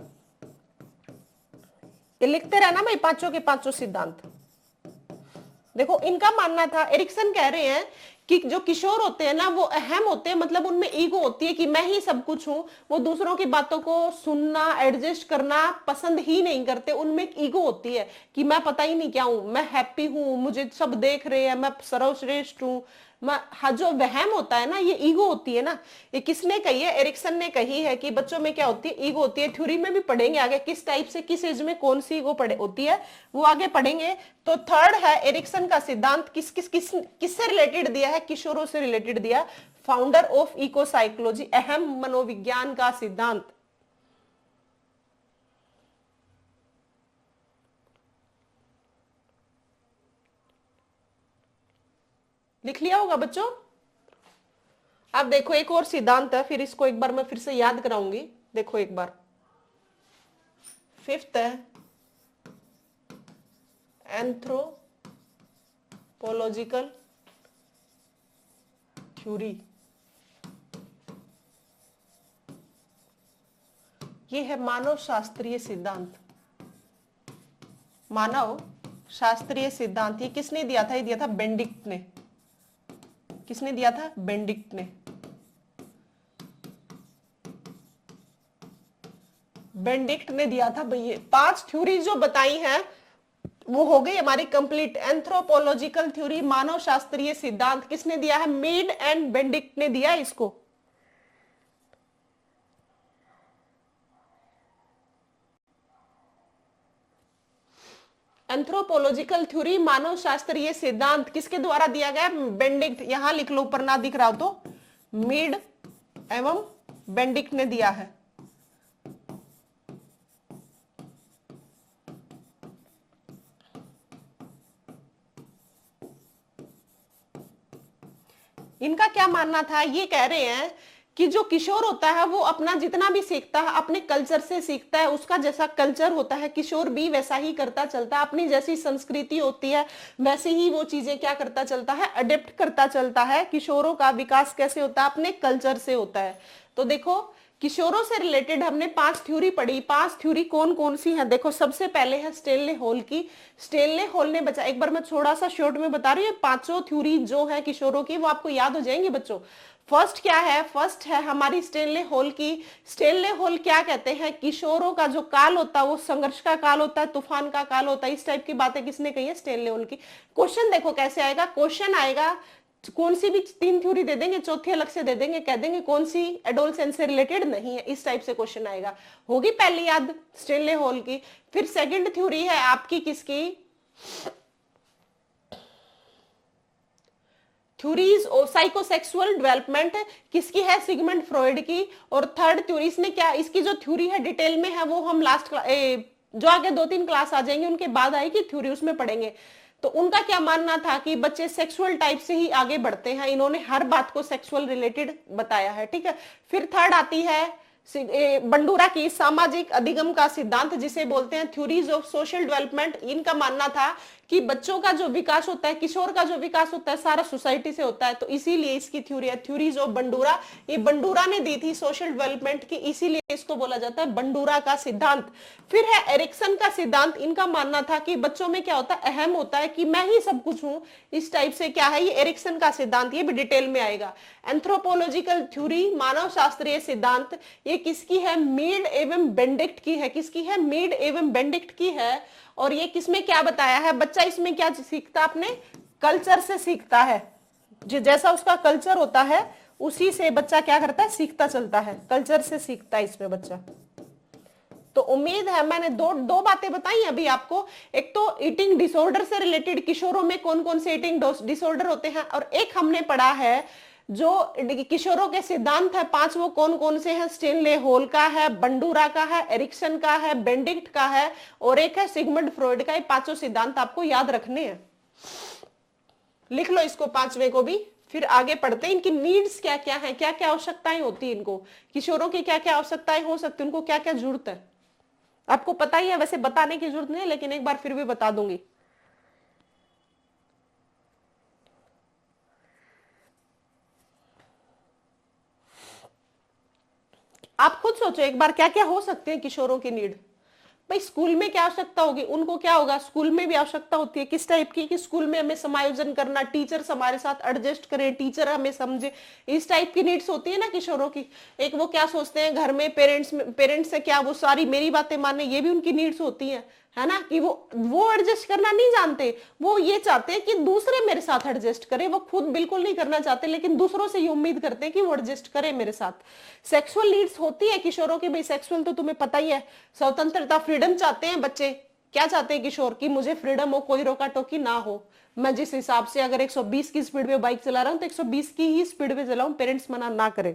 ये लिखते रहना भाई, पांचों के पांचों सिद्धांत। देखो इनका मानना था, एरिक्सन कह रहे हैं कि जो किशोर होते हैं ना वो अहम होते हैं, मतलब उनमें ईगो होती है कि मैं ही सब कुछ हूं। वो दूसरों की बातों को सुनना, एडजस्ट करना पसंद ही नहीं करते। उनमें एक ईगो होती है कि मैं पता ही नहीं क्या हूं, मैं हैप्पी हूं, मुझे सब देख रहे हैं, मैं सर्वश्रेष्ठ हूं। हाँ, जो वहम होता है ना, ये ईगो होती है ना। ये किसने कही है? एरिक्सन ने कही है कि बच्चों में क्या होती है? ईगो होती है। थ्योरी में भी पढ़ेंगे आगे किस टाइप से, किस एज में कौन सी ईगो होती है, वो आगे पढ़ेंगे। तो थर्ड है एरिक्सन का सिद्धांत, किससे रिलेटेड दिया है? किशोरों से रिलेटेड दिया। फाउंडर ऑफ इकोसाइकोलॉजी, अहम मनोविज्ञान का सिद्धांत। लिख लिया होगा बच्चों। अब देखो एक और सिद्धांत है, फिर इसको एक बार मैं फिर से याद कराऊंगी। देखो एक बार, फिफ्थ है एंथ्रोपोलॉजिकल थ्योरी। ये है मानव शास्त्रीय सिद्धांत। मानव शास्त्रीय सिद्धांत ये किसने दिया था? ये दिया था बेंडिक्ट ने। किसने दिया था? बेंडिक्ट ने। बेंडिक्ट ने दिया था भैया। 5 थ्योरी जो बताई हैं वो हो गई हमारी कंप्लीट। एंथ्रोपोलॉजिकल थ्योरी, मानव शास्त्रीय सिद्धांत, किसने दिया है? मीड एंड बेंडिक्ट ने दिया इसको। एंथ्रोपोलॉजिकल थ्योरी, मानव शास्त्रीय सिद्धांत किसके द्वारा दिया गया? बेंडिक्ट। यहां लिख लो, ऊपर ना दिख रहा हो तो, मीड एवं बेंडिक्ट ने दिया है। इनका क्या मानना था? ये कह रहे हैं कि जो किशोर होता है वो अपना जितना भी सीखता है अपने कल्चर से सीखता है। उसका जैसा कल्चर होता है किशोर भी वैसा ही करता चलता है। अपनी जैसी संस्कृति होती है वैसे ही वो चीजें क्या करता चलता है? अडेप्ट करता चलता है। किशोरों का विकास कैसे होता है? अपने कल्चर से होता है। तो देखो किशोरों से रिलेटेड हमने 5 थ्योरी पढ़ी। 5 थ्योरी कौन कौन सी है? देखो सबसे पहले है स्टेनले हॉल की। स्टेनले हॉल ने बचा, एक बार मैं थोड़ा सा शॉर्ट में बता रही हूँ, 5 थ्योरी जो है किशोरों की वो आपको याद हो जाएंगी बच्चों। फर्स्ट क्या है? फर्स्ट है हमारी स्टेनले हॉल की। स्टेनले हॉल क्या कहते हैं? किशोरों का जो काल होता है वो संघर्ष का काल होता है, तूफान का काल होता है। इस टाइप की बातें किसने कही है? स्टेनले हॉल की। क्वेश्चन देखो कैसे आएगा। क्वेश्चन आएगा, कौन सी भी 3 थ्योरी दे देंगे, चौथी अलग से दे देंगे, कह देंगे कौन सी एडोलसेंस से रिलेटेड नहीं है। इस टाइप से क्वेश्चन आएगा। होगी पहली याद स्टेनले हॉल की। फिर सेकंड थ्योरी है आपकी किसकी? थ्योरीज ऑफ साइकोसेक्सुअल डेवलपमेंट, किसकी है? सिगमंड फ्रॉइड की। और थर्ड थ्योरी इसने क्या, इसकी जो थ्योरी है डिटेल में है वो हम लास्ट जो आगे 2-3 क्लास आ जाएंगे उनके बाद आएगी थ्योरी, उसमें पढ़ेंगे। तो उनका क्या मानना था कि बच्चे सेक्सुअल टाइप से ही आगे बढ़ते हैं। इन्होंने हर बात को सेक्सुअल रिलेटेड बताया है, ठीक है। फिर थर्ड आती है बंडूरा की सामाजिक अधिगम का सिद्धांत, जिसे बोलते हैं थ्योरीज ऑफ सोशल डेवलपमेंट। इनका मानना था कि बच्चों का जो विकास होता है, किशोर का जो विकास होता है, सारा सोसाइटी से होता है। तो इसीलिए इसकी थ्योरी है, थ्योरीज ऑफ बंडूरा। ये बंडूरा ने दी थी सोशल डेवलपमेंट की, इसीलिए इसको बोला जाता है बंडूरा का सिद्धांत। फिर है एरिक्सन का सिद्धांत। इनका मानना था कि बच्चों में क्या होता है, अहम होता है कि मैं ही सब कुछ हूं, इस टाइप से क्या है ये एरिक्सन का सिद्धांत, ये भी डिटेल में आएगा। एंथ्रोपोलॉजिकल थ्योरी, मानव शास्त्रीय सिद्धांत, ये किसकी है, मीड एवं बेंडिक्ट की है। किसकी है, मीड एवं बेंडिक्ट की है। और ये किसमें क्या बताया है, बच्चा इसमें क्या सीखता है, अपने कल्चर से सीखता है। जैसा उसका कल्चर होता है उसी से बच्चा क्या करता है, सीखता चलता है, कल्चर से सीखता है इसमें बच्चा। तो उम्मीद है मैंने दो बातें बताई अभी आपको। एक तो ईटिंग डिसऑर्डर से रिलेटेड, किशोरों में कौन कौन से ईटिंग डिसऑर्डर होते हैं, और एक हमने पढ़ा है जो किशोरों के सिद्धांत है 5, वो कौन कौन से हैं, स्टेनले हॉल का है, बंडूरा का है, एरिक्सन का है, बेंडिक्ट का है, और एक है सिगमंड फ्रॉइड का। ये 5 सिद्धांत आपको याद रखने हैं, लिख लो इसको 5वें को भी। फिर आगे पढ़ते हैं इनकी नीड्स क्या क्या है, क्या क्या आवश्यकताएं होती है इनको, किशोरों की क्या क्या आवश्यकताएं हो सकती है, उनको क्या क्या जरूरत है। आपको पता ही है, वैसे बताने की जरूरत नहीं, लेकिन एक बार फिर भी बता दूंगी। आप खुद सोचो एक बार, क्या क्या हो सकते हैं किशोरों की नीड। भाई स्कूल में क्या आवश्यकता होगी, उनको क्या होगा, स्कूल में भी आवश्यकता होती है किस टाइप की, कि स्कूल में हमें समायोजन करना, टीचर्स हमारे साथ एडजस्ट करें, टीचर हमें समझे, इस टाइप की नीड्स होती है ना किशोरों की। एक वो क्या सोचते हैं घर में, पेरेंट्स से क्या वो सारी मेरी बातें माने, ये भी उनकी नीड्स होती है ना, कि वो एडजस्ट करना नहीं जानते, वो ये चाहते हैं कि दूसरे मेरे साथ एडजस्ट करें, वो खुद बिल्कुल नहीं करना चाहते, लेकिन दूसरों से ये उम्मीद करते हैं कि वो एडजस्ट करें मेरे साथ। सेक्सुअल नीड्स होती है किशोरों की, भाई सेक्सुअल तो तुम्हें पता ही है, स्वतंत्रता, फ्रीडम चाहते हैं बच्चे। क्या चाहते हैं किशोर, कि मुझे फ्रीडम हो, कोई रोका टोकी ना हो, मैं जिस हिसाब से अगर 120 की स्पीड में बाइक चला रहा हूं तो 120 की ही स्पीड में चलाऊं, पेरेंट्स मना ना करें।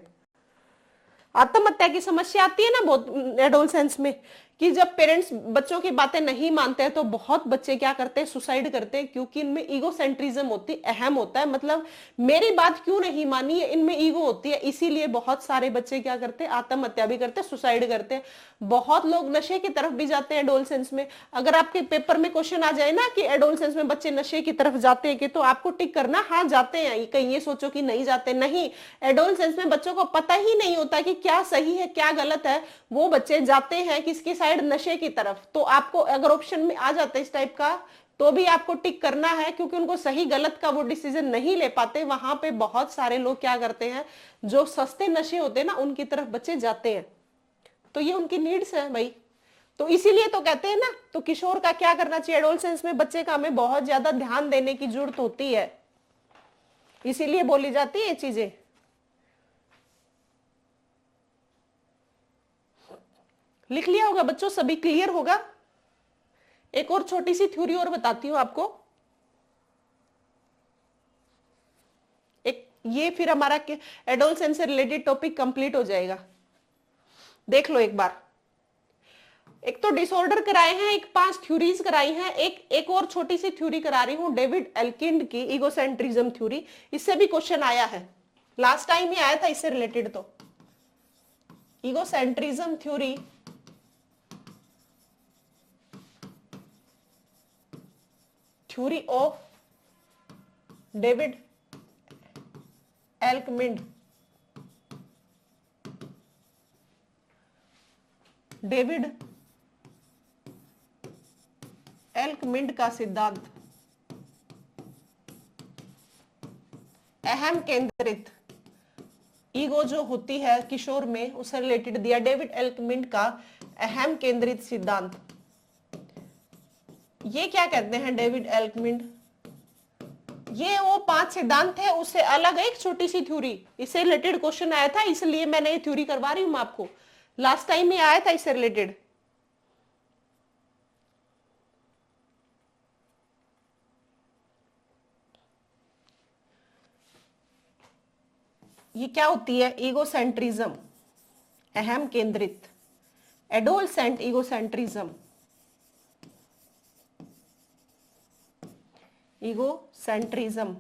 आत्महत्या की समस्या आती है ना बहुत एडोलसेंस में, कि जब पेरेंट्स बच्चों की बातें नहीं मानते हैं तो बहुत बच्चे क्या करते हैं, सुसाइड करते हैं, क्योंकि इनमें ईगो सेंट्रिज्म होती है, अहम होता है, मतलब मेरी बात क्यों नहीं मानी है, इनमें ईगो होती है। इसीलिए बहुत सारे बच्चे क्या करते हैं, आत्महत्या भी करते हैं, सुसाइड करते हैं। बहुत लोग नशे की तरफ भी जाते हैं एडोलसेंस में। अगर आपके पेपर में क्वेश्चन आ जाए ना कि एडोलसेंस में बच्चे नशे की तरफ जाते हैं कि, तो आपको टिक करना हाँ जाते हैं, कहीं ये सोचो कि नहीं जाते, नहीं। एडोलसेंस में बच्चों को पता ही नहीं होता कि क्या सही है क्या गलत है, वो बच्चे जाते हैं किसकी साइड, नशे की तरफ। तो आपको अगर ऑप्शन में आ जाता है इस टाइप का तो भी आपको टिक करना है, क्योंकि उनको सही गलत का वो डिसीजन नहीं ले पाते। वहां पे बहुत सारे लोग क्या करते हैं, जो सस्ते नशे होते हैं ना उनकी तरफ बच्चे जाते हैं। तो ये उनकी नीड्स है भाई। तो इसीलिए तो कहते हैं ना, तो किशोर का क्या करना चाहिए, एडोलसेंस में बच्चे का हमें बहुत ज्यादा ध्यान देने की जरूरत होती है, इसीलिए बोली जाती है ये चीजें। लिख लिया होगा बच्चों, सभी क्लियर होगा। एक और छोटी सी थ्योरी और बताती हूं आपको, एक ये फिर हमारा एडोलसेंस से रिलेटेड टॉपिक कंप्लीट हो जाएगा। देख लो एक बार, एक तो डिसऑर्डर कराए हैं, एक 5 थ्योरीज कराई हैं, एक और छोटी सी थ्योरी करा रही हूं, डेविड एल्किंड की ईगोसेंट्रिज्म थ्योरी। इससे भी क्वेश्चन आया है, लास्ट टाइम ही आया था इससे रिलेटेड। तो egocentrism theory, theory of David Elkind, David Elkind का सिद्धांत, अहम केंद्रित ईगो जो होती है किशोर में उससे रिलेटेड दिया, डेविड एल्कमिंड का अहम केंद्रित सिद्धांत। ये क्या कहते हैं डेविड एल्कमिंड, ये वो 5 सिद्धांत है, उससे अलग एक छोटी सी थ्योरी, इससे रिलेटेड क्वेश्चन आया था, इसलिए मैंने ये थ्योरी करवा रही हूं मैं आपको, लास्ट टाइम में आया था इससे रिलेटेड। ये क्या होती है, ईगोसेंट्रिज्म, अहम केंद्रित, adolescent egocentrism, egocentrism,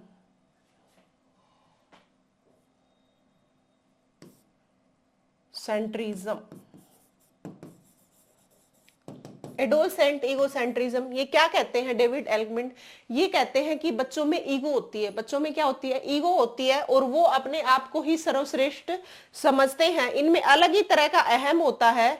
centrism, adolescent egocentrism, ये क्या कहते हैं डेविड एल्कमिंट? ये कहते हैं कि बच्चों में ईगो होती है, बच्चों में क्या होती है? ईगो होती है, और वो अपने आप को ही सर्वश्रेष्ठ समझते हैं। इनमें अलग ही तरह का अहम होता है,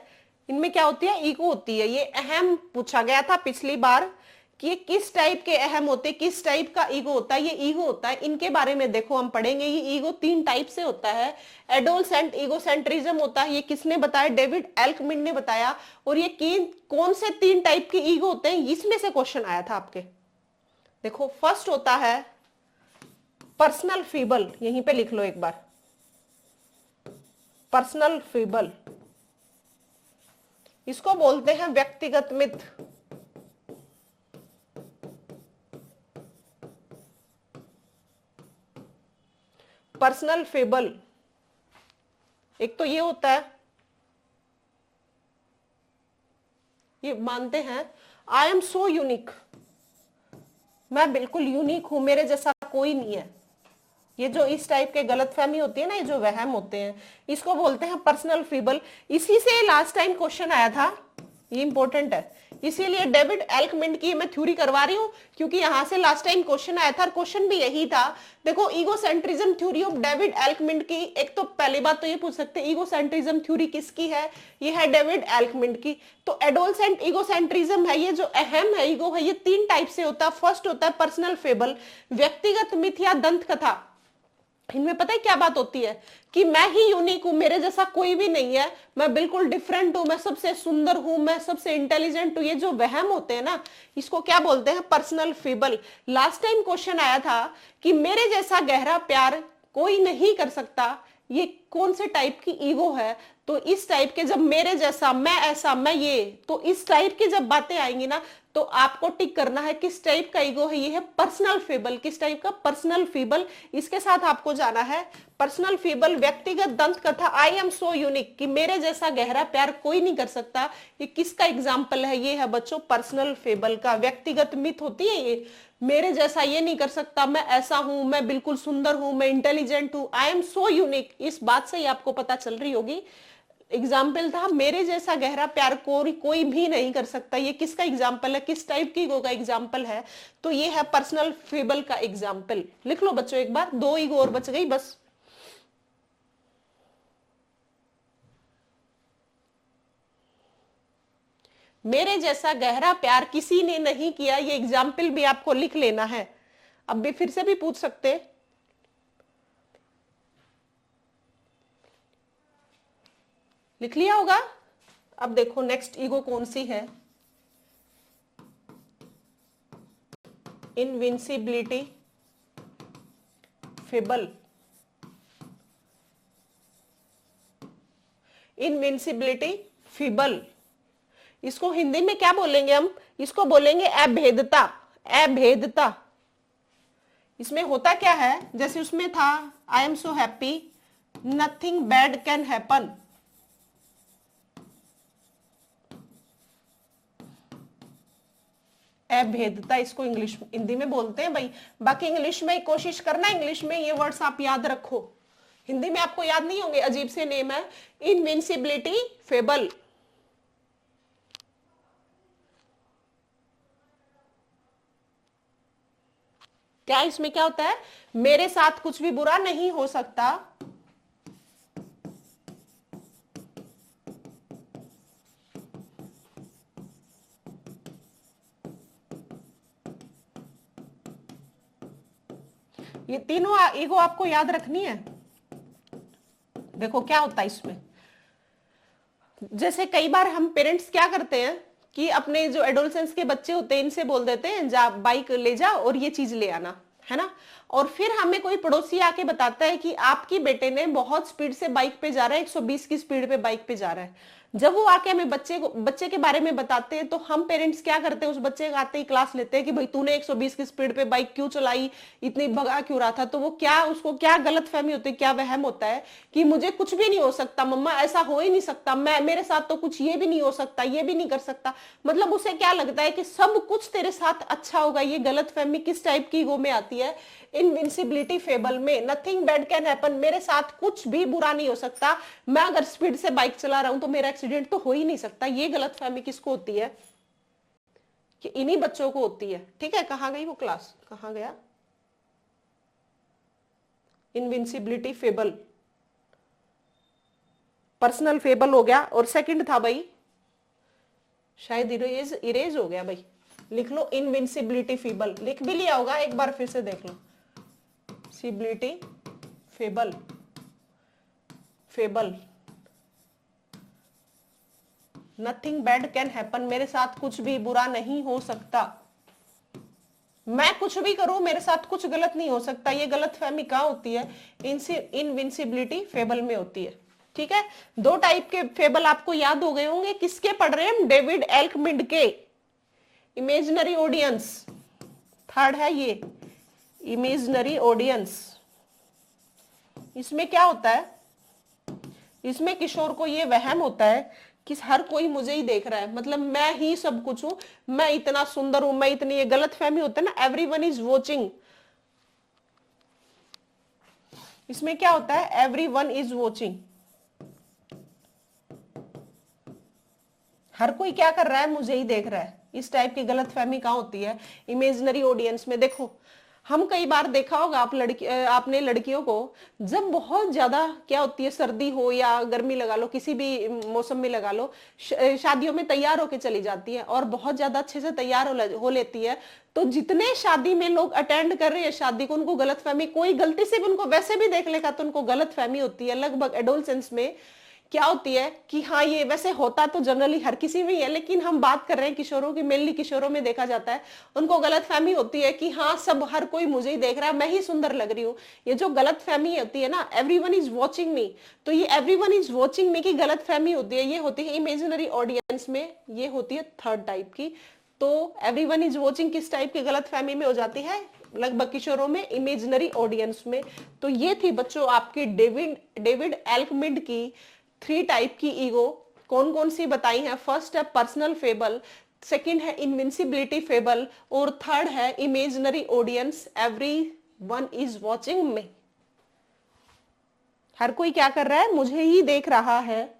इनमें क्या होती है? ईगो होती है। ये अहम पूछा गया था पिछली बार कि ये किस टाइप के अहम होते, किस टाइप का ईगो होता है? ये ईगो होता है। इनके बारे में देखो हम पढ़ेंगे। ये ईगो 3 टाइप से होता है। एडोलसेंट ईगोसेंट्रिज्म होता है, ये किसने बताया? डेविड एल्कमिंट ने बताया। और ये कौन से 3 टाइप के ईगो होते हैं, इसमें से क्वेश्चन आया था आपके। देखो, फर्स्ट होता है पर्सनल फीबल, यहीं पे लिख लो एक बार, पर्सनल फीबल। इसको बोलते हैं व्यक्तिगत मिथ। पर्सनल फेबल एक तो ये होता है, ये मानते हैं आई एम सो यूनिक, मैं बिल्कुल यूनिक हूं, मेरे जैसा कोई नहीं है। ये जो इस टाइप के गलतफहमी होती है ना, ये जो वहम होते हैं, इसको बोलते हैं पर्सनल फीबल। इसी से लास्ट टाइम क्वेश्चन आया था, ये इंपॉर्टेंट है, इसीलिए डेविड एल्कमिंट की मैं थ्योरी करवा रही हूं, क्योंकि यहां से लास्ट टाइम क्वेश्चन आया था और क्वेश्चन भी यही था। देखो, ईगोसेंट्रिज्म थ्योरी ऑफ डेविड एल्कमिंट की, एक तो पहली बात तो ये पूछ सकते हैं ईगोसेंट्रिज्म थ्योरी किसकी है? ये है डेविड एल्कमिंट की। तो एडोलसेंट ईगोसेंट्रिज्म है, ये जो अहम है ईगो है, ये 3 टाइप से होता है। फर्स्ट होता है पर्सनल फेबल, व्यक्तिगत मिथ या दंत कथा। इनमें पता है क्या बात होती है कि मैं ही यूनिक हूं, मेरे जैसा कोई भी नहीं है, मैं बिल्कुल डिफरेंट हूं, मैं सबसे सुंदर हूं, मैं सबसे इंटेलिजेंट हूं। ये जो वहम होते हैं ना, इसको क्या बोलते हैं? Personal fable. Last time question आया था कि मेरे जैसा गहरा प्यार कोई नहीं कर सकता, ये कौन से टाइप की ईगो है? तो इस टाइप के, जब मेरे जैसा, मैं ऐसा, मैं ये, तो इस टाइप की जब बातें आएंगी ना, तो आपको टिक करना है किस टाइप का ईगो है। ये है पर्सनल फेबल। किस टाइप का? Personal fable. इसके साथ आपको जाना है पर्सनल फेबल, व्यक्तिगत दंत कथा, आई एम सो यूनिक, कि मेरे जैसा गहरा प्यार कोई नहीं कर सकता। ये किसका एग्जाम्पल है? ये है बच्चों पर्सनल फेबल का। व्यक्तिगत मिथ होती है ये, मेरे जैसा ये नहीं कर सकता, मैं ऐसा हूं, मैं बिल्कुल सुंदर हूं, मैं इंटेलिजेंट हूं, आई एम सो यूनिक। इस बात से ही आपको पता चल रही होगी। एग्जाम्पल था मेरे जैसा गहरा प्यार कोई भी नहीं कर सकता। ये किसका एग्जाम्पल है? किस टाइप की ईगो का एग्जाम्पल है? तो ये है पर्सनल फेबल का एग्जाम्पल। लिख लो बच्चों एक बार, 2 ईगो और बच गई बस। मेरे जैसा गहरा प्यार किसी ने नहीं किया, ये एग्जाम्पल भी आपको लिख लेना है। अब भी फिर से भी पूछ सकते, लिख लिया होगा। अब देखो नेक्स्ट ईगो कौन सी है? Invincibility fable. इनविंसिबिलिटी फेबल, इसको हिंदी में क्या बोलेंगे हम? इसको बोलेंगे अभेदता। अभेदता। इसमें होता क्या है, जैसे उसमें था I am so happy, nothing bad can happen. अभेदता, इसको इंग्लिश हिंदी में बोलते हैं भाई। बाकी इंग्लिश में कोशिश करना, इंग्लिश में ये वर्ड्स आप याद रखो, हिंदी में आपको याद नहीं होंगे, अजीब से नेम है। Invincibility fable. क्या इसमें क्या होता है? मेरे साथ कुछ भी बुरा नहीं हो सकता, ये तीनों ईगो आपको याद रखनी है। देखो क्या होता है इसमें, जैसे कई बार हम पेरेंट्स क्या करते हैं कि अपने जो एडोलसेंस के बच्चे होते हैं इनसे बोल देते हैं जा बाइक ले जा और ये चीज ले आना, है ना। और फिर हमें कोई पड़ोसी आके बताता है कि आपकी बेटे ने बहुत स्पीड से बाइक पे जा रहा है, 120 की स्पीड पे बाइक पे जा रहा है। जब वो आके हमें बच्चे के बारे में बताते हैं, तो हम पेरेंट्स क्या करते हैं, उस बच्चे का आते ही क्लास लेते हैं कि भाई तूने 120 की स्पीड पे बाइक क्यों चलाई, इतनी भगा क्यों रहा था। तो वो क्या, उसको क्या गलत फहमी होती है, क्या वहम होता है कि मुझे कुछ भी नहीं हो सकता मम्मा, ऐसा हो ही नहीं सकता, मैं मेरे साथ तो कुछ ये भी नहीं हो सकता, ये भी नहीं कर सकता। मतलब उसे क्या लगता है कि सब कुछ तेरे साथ अच्छा होगा। ये गलत फहमी किस टाइप की ईगो में आती है? इनविंसिबिलिटी फेबल में। नथिंग बैड कैन हैपन, मेरे साथ कुछ भी बुरा नहीं हो सकता, मैं अगर स्पीड से बाइक चला रहा हूं तो मेरा एक्सीडेंट तो हो ही नहीं सकता। ये गलत फहमी किसको होती है? कि इन्हीं बच्चों को होती है। ठीक है, कहाँ गई वो क्लास, कहाँ गया, इनविंसिबिलिटी फेबल, पर्सनल फेबल हो गया, और सेकंड था भाई, शायद इरेज हो गया भाई, लिख लो इनविंसिबिलिटी फेबल, लिख भी लिया होगा, एक बार फिर से देख लो, सिबिलिटी fable, fable, nothing bad can happen, मेरे साथ कुछ भी बुरा नहीं हो सकता, मैं कुछ भी करूं मेरे साथ कुछ गलत नहीं हो सकता, ये गलत फहमी कहां होती है, इनविंसिबिलिटी फेबल में होती है। ठीक है, दो टाइप के फेबल आपको याद हो गए होंगे, किसके पढ़ रहे हैं हम, डेविड एल्कमिंड के, इमेजिनरी ऑडियंस, थर्ड है ये इमेजिनरी ऑडियंस। इसमें क्या होता है, इसमें किशोर को ये वहम होता है कि हर कोई मुझे ही देख रहा है, मतलब मैं ही सब कुछ हूं, मैं इतना सुंदर हूं, मैं इतनी, ये गलत फहमी होता है ना, एवरीवन इज वॉचिंग। इसमें क्या होता है, एवरीवन इज वॉचिंग, हर कोई क्या कर रहा है, मुझे ही देख रहा है, इस टाइप की गलत फहमी कहां होती है, इमेजिनरी ऑडियंस में। देखो हम कई बार देखा होगा आपने लड़कियों को, जब बहुत ज्यादा क्या होती है, सर्दी हो या गर्मी लगा लो, किसी भी मौसम में लगा लो, शादियों में तैयार होके चली जाती है और बहुत ज्यादा अच्छे से तैयार हो लेती है, तो जितने शादी में लोग अटेंड कर रहे हैं शादी को, उनको गलतफहमी, कोई गलती से भी उनको वैसे भी देख लेगा तो उनको गलतफहमी होती है। लगभग एडोलसेंस में क्या होती है कि हाँ ये वैसे होता तो जनरली हर किसी में ही है, लेकिन हम बात कर रहे हैं किशोरों की, मेनली किशोरों में देखा जाता है, उनको गलतफहमी होती है कि हाँ सब, हर कोई मुझे ही देख रहा है, मैं ही सुंदर लग रही हूँ। ये जो गलतफहमी होती है ना, एवरीवन इज वॉचिंग मी, तो ये एवरीवन इज वॉचिंग मी की गलतफहमी होती है, ये होती है इमेजिनरी ऑडियंस में, ये होती है थर्ड टाइप की। तो एवरीवन इज वॉचिंग किस टाइप की गलतफहमी में हो जाती है, लगभग किशोरों में, इमेजिनरी ऑडियंस में। तो ये थी बच्चों आपकी डेविड एल्कमिंड की 3 टाइप की ईगो, कौन कौन सी बताई है। फर्स्ट है पर्सनल फेबल, सेकंड है इनविंसिबिलिटी फेबल, और थर्ड है imaginary audience, everyone is watching me, हर कोई क्या कर रहा है, मुझे ही देख रहा है।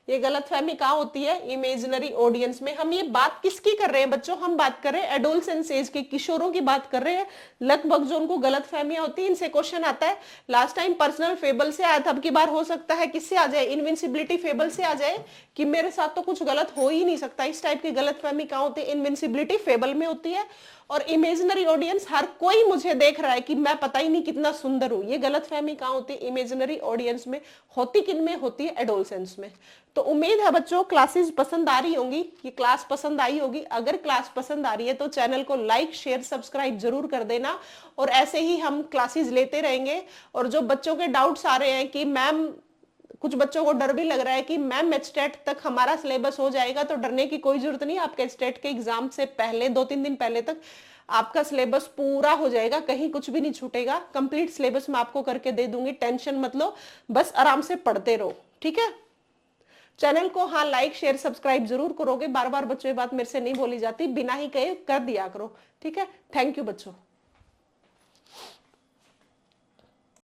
ये गलतफहमी कहाँ होती है, इमेजिनरी ऑडियंस में। हम ये बात किसकी कर रहे हैं बच्चों, हम बात कर रहे हैं एडोलसेंस एज के किशोरों की बात कर रहे हैं, लगभग जो उनको गलतफहमियां होती है। इनसे क्वेश्चन आता है, लास्ट टाइम पर्सनल फेबल से आया था, अब की बार हो सकता है किससे आ जाए, इनविंसिबिलिटी फेबल से आ जाए, कि मेरे साथ तो कुछ गलत हो ही नहीं सकता। इस टाइप की गलतफहमी कहाँ होती है, इनविंसिबिलिटी फेबल में होती है। और इमेजिनरी ऑडियंस, हर कोई मुझे देख रहा है कि मैं पता ही नहीं कितना सुंदर हूं, ये गलतफहमी कहाँ होती है, इमेजिनरी ऑडियंस में। होती किन में होती है, एडोलसेंस में। तो उम्मीद है बच्चों क्लासेस पसंद आ रही होंगी, ये क्लास पसंद आई होगी। अगर क्लास पसंद आ रही है तो चैनल को लाइक शेयर सब्सक्राइब जरूर कर देना, और ऐसे ही हम क्लासेस लेते रहेंगे। और जो बच्चों के डाउट्स आ रहे हैं कि मैम, कुछ बच्चों को डर भी लग रहा है कि मैम एचटेट तक हमारा सिलेबस हो जाएगा, तो डरने की कोई जरूरत नहीं। आपके एचटेट के एग्जाम से पहले 2-3 दिन पहले तक आपका सिलेबस पूरा हो जाएगा, कहीं कुछ भी नहीं छूटेगा। कंप्लीट सिलेबस मैं आपको करके दे दूंगी, टेंशन मत लो, बस आराम से पढ़ते रहो। ठीक है, चैनल को हाँ लाइक शेयर सब्सक्राइब जरूर करोगे, बार बार बच्चों ये बात मेरे से नहीं बोली जाती, बिना ही कहे कर दिया करो। ठीक है, थैंक यू बच्चों।